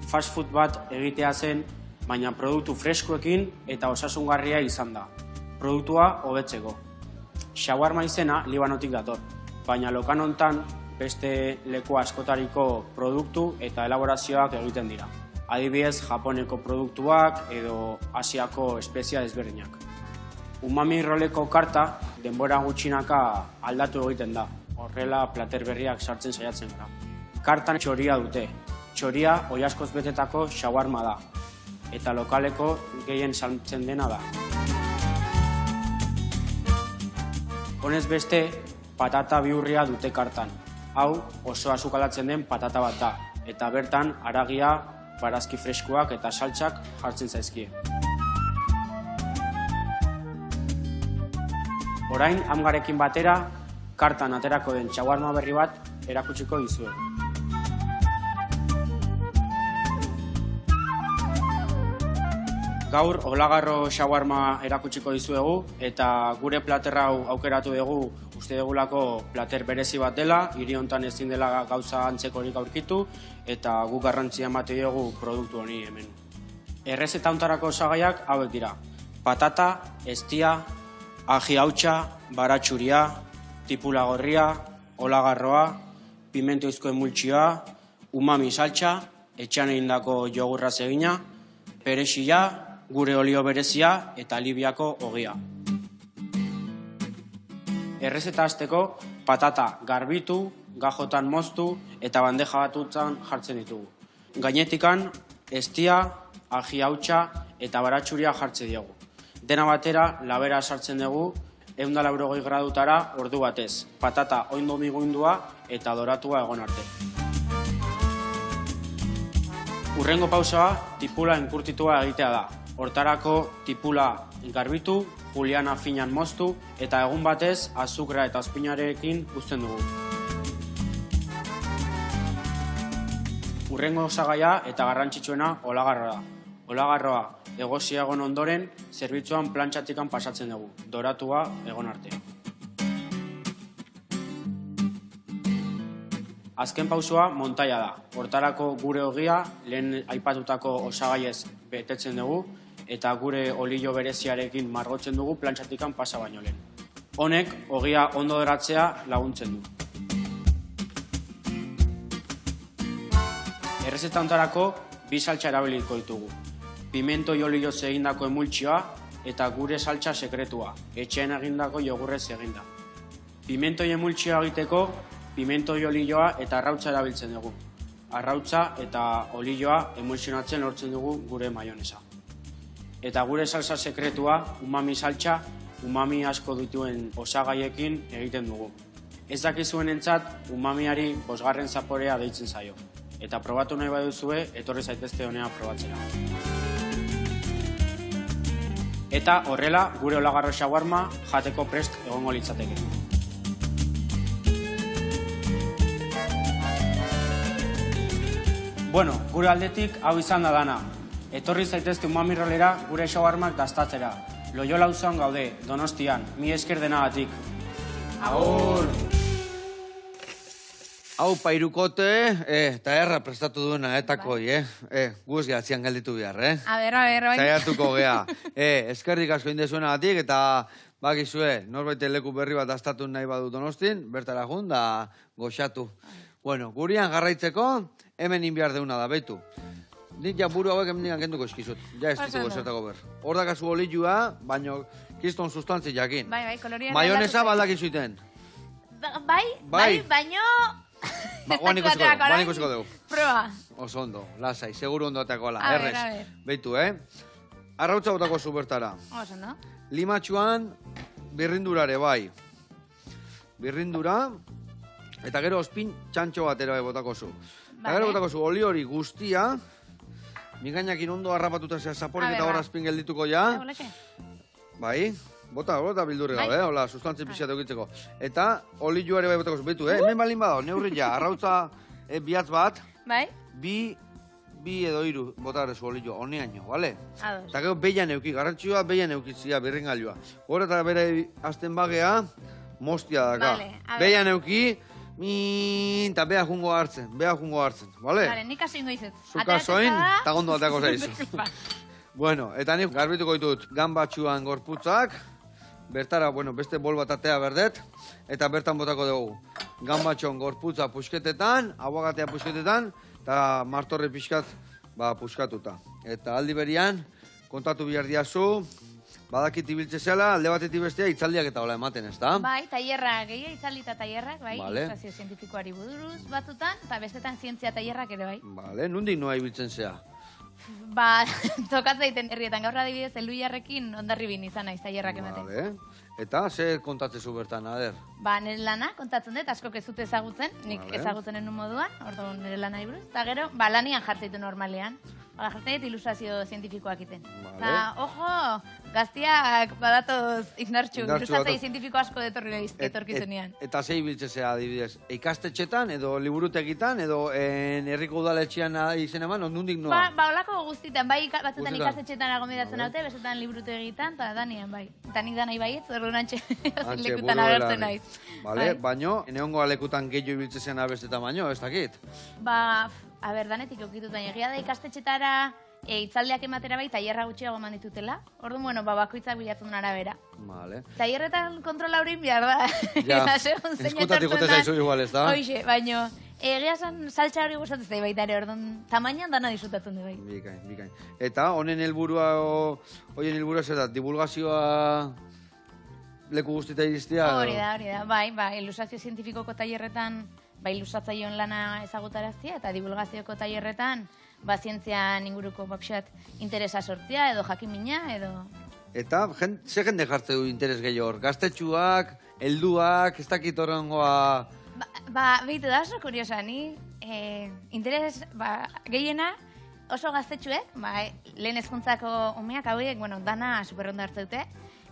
fast food bat egitea zen, baina produktu freskoekin eta osasungarria izan da. Produktua hobetzeko. Shawarma izena Libanotik dator, baina lokan hontan beste leku askotariko produktu eta elaborazioak egiten dira. Adibidez, Japoneko produktuak edo Asiako espezia desberdinak. Umami roleko karta denbora gutxinaka aldatu egiten da. Horrela plater berriak sartzen saiatzen gara. Kartan txoria dute. Txoria oiaskoz betetako shawarma da. Eta lokaleko gehien saltzen dena da. Honez beste, patata bihurria dute kartan. Hau oso azukalatzen den patata bat da. Eta bertan haragia, barazki freskoak eta saltsak jartzen zaizkie. Orain, hamgarekin batera, kartan aterako den shawarma berri bat erakutsiko dizuegu. Gaur, olagarro shawarma erakutsiko dizuegu eta gure platerra hau aukeratu dugu uste dugulako plater berezi bat dela, hiri hontan ezin dela gauza antzekorik aurkitu eta guk garrantzia emate diogu produktu honi hemen. Errezeta hontarako osagaiak hauek dira: patata, eztia, aji hautsa, baratxuria, tipula gorria, olagarroa, pimentoizko emultsioa, umami saltsa, etxean egindako jogurraz egina, perexila, gure olio berezia eta Libiako ogia. Errezeta hasteko, patata garbitu, gajotan moztu eta bandeja batutan jartzen ditugu. Gainetikan, eztia, aji hautsa eta baratxuria jartzen diogu. Dena batera, labera sartzen dugu, 180 gradutara ordu batez. Patata oindo migundua eta doratua egon arte. Hurrengo pausoa, tipula enkurtitua egitea da. Hortarako tipula garbitu, juliana finan moztu eta egun batez azukra eta azpinarekin uzten dugu. Hurrengo osagaia eta garrantzitsuena olagarroa da. Olagarroa egosia egon ondoren, zerbitzuan plantxatikan pasatzen dugu, doratua egon arte. Azken pausoa montaia da. Hortarako gure ogia lehen aipatutako osagaiez betetzen dugu eta gure olio bereziarekin margotzen dugu plantxatikan pasa baino lehen. Honek ogia ondo doratzea laguntzen du. Errezeta hontarako bi saltsa erabiliko ditugu. Pimento olioz egindako emultsioa eta gure saltsa sekretua, etxean egindako jogurrez eginda. Pimento emultsioa egiteko, pimento olioa eta arrautza erabiltzen dugu. Arrautza eta olioa emulsionatzen lortzen dugu gure maionesa. Eta gure salsa sekretua, umami saltsa, umami asko dituen osagaiekin egiten dugu. Ez dakizuen entzat, umamiari 5. zaporea deitzen zaio. Eta probatu nahi baduzue, etorri zaitezte honea probatzera. Eta horrela, gure olagarro shawarma jateko prest egongo litzateke. Bueno, gure aldetik hau izan da dana. Etorri zaitezte umami rolera gure shawarmak dastatzera. Loiola auzoan gaude, Donostian, mi esker denagatik. Agur! Hau pairukote, eta erra prestatu duena, takoi, guz gehatzian gelditu behar, A ber, bai. Zaiatuko gea. Eskerrik asko indezuenagatik, eta bakizue, norbait leku berri bat dastatu nahi badu Donostin, bertara jun, da goxatu. Bueno, gurian jarraitzeko, hemen inbiar deuna da, betu. Nik ja buru hauek hemen kenduko eskizut, ja ez dituko zertako ber. Hor dakazu olioa, baino kiston sustantzi jakin. Bai, kolorien. Maionesa baldak izuiten. Bai, baino... Guan ikusiko dugu. Proba. Oso ondo, lasai, seguru ondo atako ala, A ver. Beitu, Arrautza botako zu bertara. Oso, no? Limatxuan, birrindurare, bai. Birrindura, eta gero ospin txantxo batera botako zu. Eta gero botako zu oli hori guztia, mingainakin ondo harrapatuta zea zaporik eta horra ospin geldituko ja. Bai. Bota bildurri gabe, hola, sustantzia pixat eukitzeko. Eta olioa ere bai botako zu. Beitu, hemen balin badao, neurri ja, arrautza bihatz bat. Bai. Bi bi edo hiru bota arrezu olio, honeaino, bale? Ados. Eta gero behian euki, garrantzioa behian eukitzia, berrengailua. Gora eta bere azten bagea, mostia daka. Vale, a ver. Behian euki, eta beha jungo hartzen, bale? Vale, nik hasi ingo izet. Zuka zoin, eta gondo bateako zaizu. Bueno, eta nik garbituko ditut ganbatxuan gorputzak, bertara, bueno, beste bol bat atea berdet, eta bertan botako dugu. Ganbatxon gorputza pusketetan, aguagatea pusketetan, eta martorre pixkat, puskatuta. Eta aldi berian, kontatu bihar diazu, badakit ibiltze zela, alde batetik bestea, itzaldiak eta hola ematen, ez da? Bai, tailerrak, gehiago itzali eta tailerrak, bai, Vale. ilustrazio zientifikoari buruz batzutan, eta bestetan zientzia tailerrak ere bai. Bale, nondik noa ibiltzen zea? Ba, tokatzen egiten herrietan, gaur adibidez, Elduiarrekin Hondarribin izan naiz tailerrak ematen. Bale. Eta, zer kontatzezu bertan, ader? Ba, nire lana, kontatzen dut, askok ez dute ezagutzen, nik Vale. ezagutzen enun moduan, orduan nire lana buruz, eta gero, ba, lanian jartzen ditu normalean. Ba, jartzen dut ilustrazio zientifikoak iten. Vale. Eta, ojo, gaztiak badatoz ignartxu, Indartsu ilustrazio datoz. zientifiko asko etorkizunean. Eta ze ibiltze zea, adibidez, ikastetxetan, edo liburutegitan, edo herriko udaletxean izen eman, nondik noa? Ba, olako guztitan, bai batzutan Guztietan. ikastetxetan agomedatzen Vale. haute, bestetan liburute egiten, eta danian, bai. Eta nik danai baietz, orduan antxe Antxe, lekutan buru agertzen belarri. naiz. Bale, Bai. baino, neongo alekutan gehiago ibiltze zen abestetan baino, ez dakit? Ba, a ber, danetik eukitut, baina egia da ikastetxetara itzaldiak ematera bai, tailerra gutxiago eman ditutela. Orduan, bueno, ba, bakoitzak bilatzen arabera. Bale. Tailerretan kontrola haurin behar da. Ja, Eta segun zein eskutatik jote etortzen zaizu igual, ez da? Hoxe, baino, egia esan saltza hori gustatzen zait baita ere, orduan, tamainan dana disfrutatzen du bai. Bikain, bikain. Eta honen helburua, hoien helburua zer da, divulgazioa leku guztita iristea? Hori da, bai, ilustrazio zientifikoko tailerretan, ba, ilustratzaileon lana ezagutaraztia, eta divulgazioko tailerretan, ba, zientzian inguruko bapxat interesa sortzia, edo jakimina, edo... Eta, ze jende jartze du interes gehiago hor? Gaztetxuak, helduak, ez dakit horrengoa... Behitu da, oso kuriosa, ni interes, gehiena oso gaztetxuek, lehen hezkuntzako umeak hauek, bueno, dana superrondo hartze dute,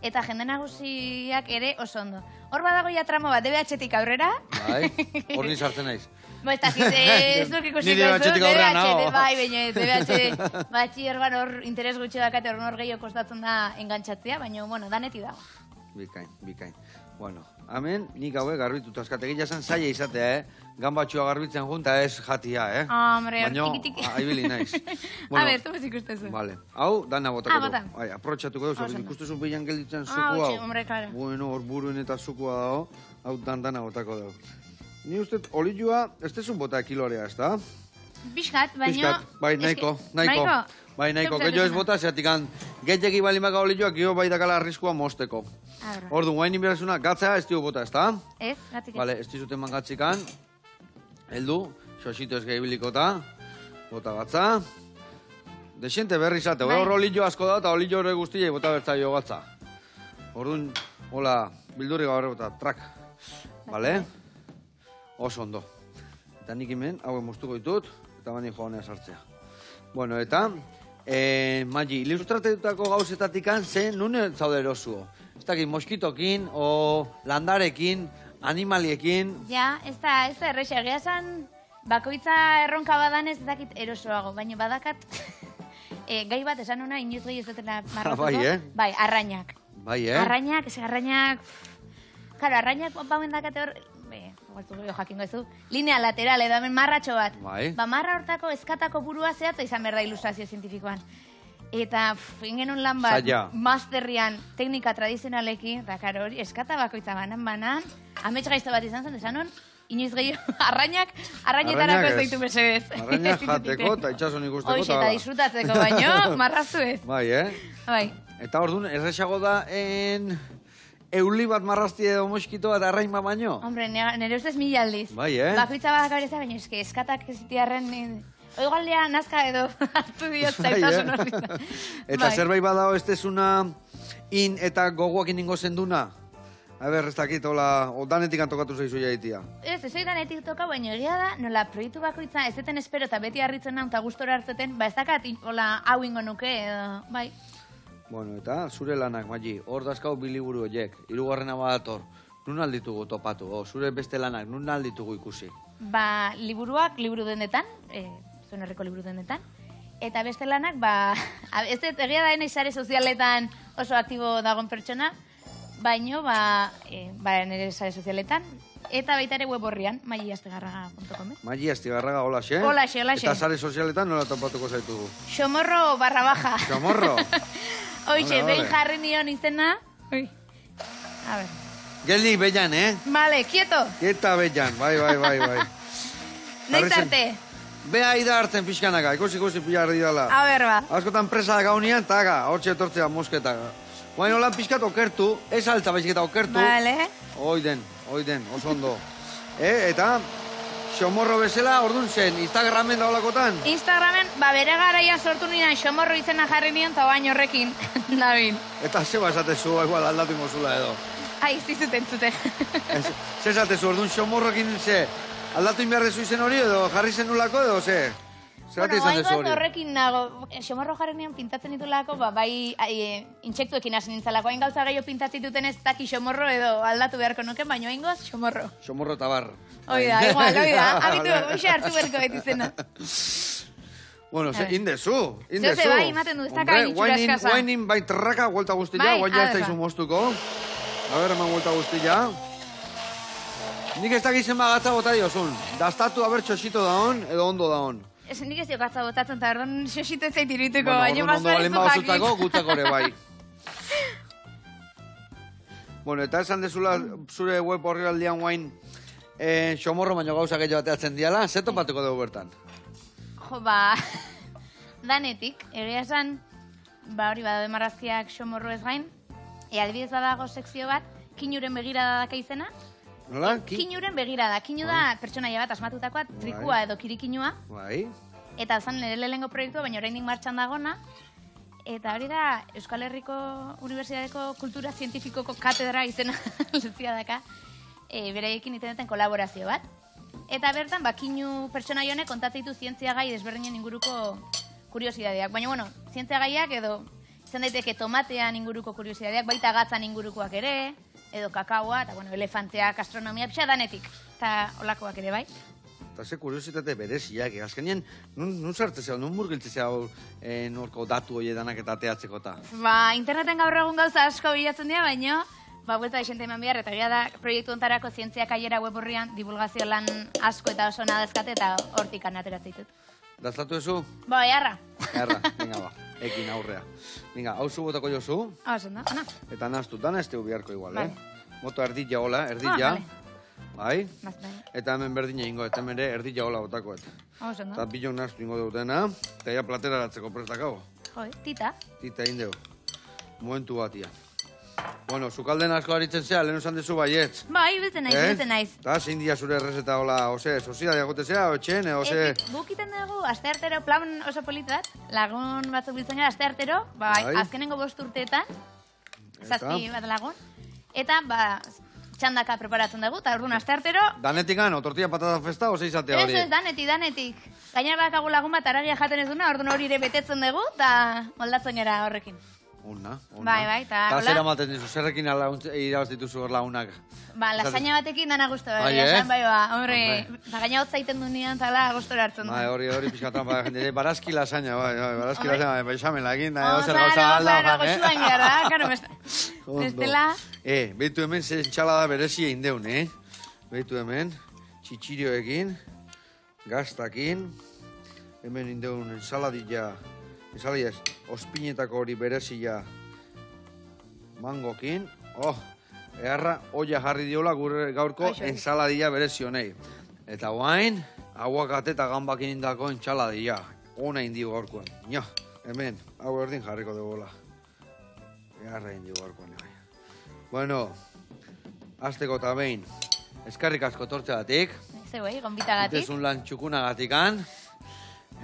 eta jende nagusiak ere oso ondo. Hor badago ja tramo bat, DBH-tik aurrera. Bai, hor ni sartzen naiz. Ba, ez dakit, ez duk ikusiko Ni DBH-tik aurrera nago. Bai, baina DBH, batxillergoan hor interes gutxi dakate, hor gehiago kostatzen da engantzatzea, baina, bueno, daneti dago. Bikain. Bueno, hemen nik hauek garbituta eskategia zen zaila izatea, Ganbatxua garbitzen junta ez jatia, Hombre, Baina, tiki-tiki. aibili naiz. A ber, zumez ikustezu. Vale. Hau, dana botako bota. du. Bai, aprotxatuko duzu, Oso ondo. ikustezu bilan gelditzen zuku Hau, hau. hombre, claro. Bueno, hor buruen eta zukua dago, hau dana botako dugu. Ni uste, olioa, ez tezun bota kilorea, ez da? Pixkat, baina... Piskat, bai, nahiko. Bai, nahiko, Zuk gehiago ez zatezen. bota, zeatikan, gehiagik balimaka olioak, gio bai dakala arriskua mosteko. Abra. Ordu, guain inberazuna, gatzea ez dio bota, ez da? Ez, gatzik ez. Vale, ez dizuten mangatzikan, heldu, xosito ez gehibilikota, bota gatza. Desiente berri zate, Bai. hor olio asko da, eta olio hori guztiei bota bertzaio gatza. Orduan, hola, bildurri gaur bota, trak. Vale? Oso ondo. Eta nik hemen, hauen moztuko ditut, eta bani joanea sartzea. Bueno, eta, Magi, ilustratutako gauzetatikan ze nune zaude erosuo? Ez dakit, moskitokin, o landarekin, animaliekin, Ja, ez da erresa, egia esan, bakoitza erronka badan ez dakit erosoago, baina badakat, gai bat esan hona, inoiz gehi ez dutela marratuko. Bai, Bai, arrainak. bai, Arrainak, Claro, arrainak bauen dakate hor, gualtu gehiago jakingo ezu, linea lateral edo hemen marratxo bat. Bai. Ba, marra hortako eskatako burua zehatza izan behar da ilustrazio zientifikoan. Eta, ingenun lan bat, Zaila. masterrian teknika tradizionalekin, eta karo hori, eskata bakoitza banan, amets gaizto bat izan zen, esan hon, inoiz gehiago, arrainetarako ez deitu mesedez. Arrainak jateko eta itxasun ikusteko. Hoxe, eta disfrutatzeko, baino, marraztu ez. Bai, Bai. Eta orduan, erresago da, euli bat marrazti edo moskito bat arrain bat baino? Hombre, nire ustez mila aldiz. Bai, Bakoitza badak abereza, baina eske eskatak ez ditiarren... Oigaldea nazka edo hartu diot zaitasun hori. Eta zerbait badao ez tezuna in eta gogoakin ingo zenduna? A ber, ez dakit, hola, danetik antokatu zaizu jaitia. Ez danetik toka, baina egia da, nola proiektu bakoitza ez deten espero eta beti harritzen nahi eta gustora hartzeten, ba ez dakat, hola, hau ingo nuke, edo, bai. Bueno, eta zure lanak, Magi, hor dazkau biliburu horiek, hirugarrena badator, nun alditugu topatu, zure beste lanak, nun alditugu ikusi? Ba, liburu dendetan, zuen herriko liburu dendetan, Eta beste lanak, ez dut egia da enei sare sozialetan oso aktibo dagoen pertsona, baino, nire sare sozialetan, eta baita ere web horrian, maiastigarraga.com. Maiastigarraga, holaxe. Holaxe. Eta sare sozialetan nola topatuko zaitu? Xomorro _. Xomorro? Hoxe, behin jarri nion izena. Ui, a ver. Geldi bellan, Vale, quieto. Kieta bellan, bai. Noiz arte. Bea ida hartzen pixkanaka, ikusi pila harri dala. A ver, ba. Askotan presa gaunian, taga, hortxe etortzea mosketa. Guain holan pixkat okertu, ez altza baizik eta okertu. Vale. Oiden, oso ondo. Eta, xomorro bezala, orduan zen, Instagramen da holakotan? Instagramen, bere garaian sortu nidan xomorro izena jarri nion, eta baino horrekin, David. Eta zeba esatezu, igual aldatu mozula edo. Ai, zizuten zute. Ze esatezu, orduan xomorrokin ze, aldatu inberdezu izen hori edo, jarri zen nulako edo, ze? Zerati izan dezu hori? Horrekin nago, xomorro jarri nion pintatzen ditulako, bai intsektuekin hasi nintzalako, hain gauza gehiago pintatzen duten ez daki xomorro edo aldatu beharko nuken, baina hain goz, xomorro. Xomorro eta bar. Oida, igual, abitu, hoxe hartu berko betizena. Bueno, indezu. Zeuze, bai, ematen du, ez daka itxura eskasa. Guainin bai trraka, vuelta guztila, guain jartzaizu moztuko. A ver, eman vuelta guztila. Nik ez dakizen bagatza bota diozun. Daztatu haber txosito daon, edo ondo daon. Nik ez diokatza botatzen, eta erdan xosito ez zait irituko, Bueno, baina ondo balen bagazutako, gutakore bai. Bueno, eta esan dezula zure web horri aldean guain xomorro baino gauza gehiago bateatzen diala, ze topatuko dugu bertan? Jo, danetik, egia esan, hori badaude marrazkiak xomorro ez gain, adibidez badago sekzio bat, kinuren begirada daka izena. Nola? Kinuren begirada, kinu da pertsonaia bat asmatutakoa, trikua edo kirikinua. Bai. Eta zan nire lehenengo proiektua, baina oraindik martxan dagona. Eta hori da Euskal Herriko Unibertsitateko Kultura Zientifikoko katedra izena luzia daka, beraiekin interneten kolaborazio bat. Eta bertan, kinu pertsonaia honek kontatzen ditu zientzia gai desberdinen inguruko kuriosidadeak. Baina, bueno, zientzia gaiak edo izan daiteke tomatean inguruko kuriosidadeak, baita gatzan ingurukoak ere, edo kakaoa, eta, bueno, elefanteak, astronomia, pixa danetik, eta olakoak ere, bai. Eta ze kuriositate bereziak, azkenien, nun sartzea, nun murgiltzea norko datu hori edanak eta ateatzeko eta? Interneten gaur egun gauza asko bilatzen dira, baina, buelta desente eman behar, eta gira da, proiektu ontarako zientziak aiera web horrian, divulgazio lan asko eta oso nadezkate, eta hortik ateratzen ditut. Daztatu ezu? Jarra. Jarra, venga ekin aurrea. Venga, hau zu botako jozu. Ana. Eta naztu, dana ez tegu biharko igual, Vale. Moto erdilla hola, erdilla. Vale. Bai? Eta hemen berdina ingo, eta hemen ere erdilla hola botakoet. Eta bilon naztu ingo dutena, eta ja platera datzeko prestakau. Tita. Tita indeu. Momentu batia. Bueno, zukalden asko haritzen zea, lehen esan dezu baietz. Bai, bete naiz. Eta zein dia zure errezeta hola, ose, sozidadea gote zea, otxen, ose... Guk iten dugu, aste artero plan oso politat, lagun batzuk biltzen gara aste artero, azkenengo 5 urteetan, 7 bat lagun, eta txandaka preparatzen dugu, eta orduan aste artero... Danetikan, o tortilla patata festa, ose izatea hori? Ez, danetik. Gainera bakagu lagun bat aragia jaten ez duna, orduan hori ere betetzen dugu, eta moldatzen gara horrekin. Una. Bai, eta... Eta zer amaten dizu, zerrekin irabaz dituzu hor lagunak? Lasaina batekin dana guztu. Bai, hombre, gaina hotza iten du nian, eta gustora hartzen du. Bai, hori pixkatan bai, jende, barazki lasaina, barazki lasaina, bai, xamela egin, zer gauza alda, gozuan gara, karo, bestela... Behitu hemen, zer entxalada berezia indeun, Behitu hemen, txitsirioekin, gaztakin, hemen indeun ensaladilla, ospinetako hori berezia mangokin. Eharra, olla jarri diola gaurko ensaladilla berezionei. Eta guain, aguakate eta gambakin indako ensaladilla. Ona indio gaurkoan. Hemen, hau erdin jarriko dugola. Eharra indio gaurkoan. Bueno, azteko eta behin, eskarrik asko tortzegatik. Zeuei, gombitagatik. Itezun lan txukunagatikan.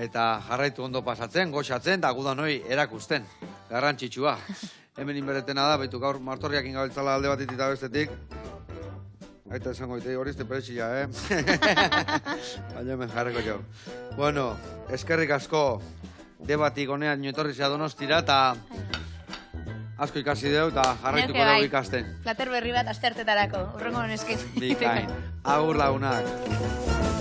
Eta jarraitu ondo pasatzen, goxatzen, da gudan hori erakusten. Garrantzitsua. Hemen inberetena da, behitu gaur martorriak ingabiltzala alde batetik eta bestetik. Aita esango ite, hori izte peretsila, Baina hemen jarreko jo. Bueno, eskerrik asko debatik honean nioetorri zea Donostira, eta asko ikasi deu, eta jarraituko dugu ikasten. Plater berri bat aste hartetarako, urrengo honeskin. Bikain. Agur lagunak.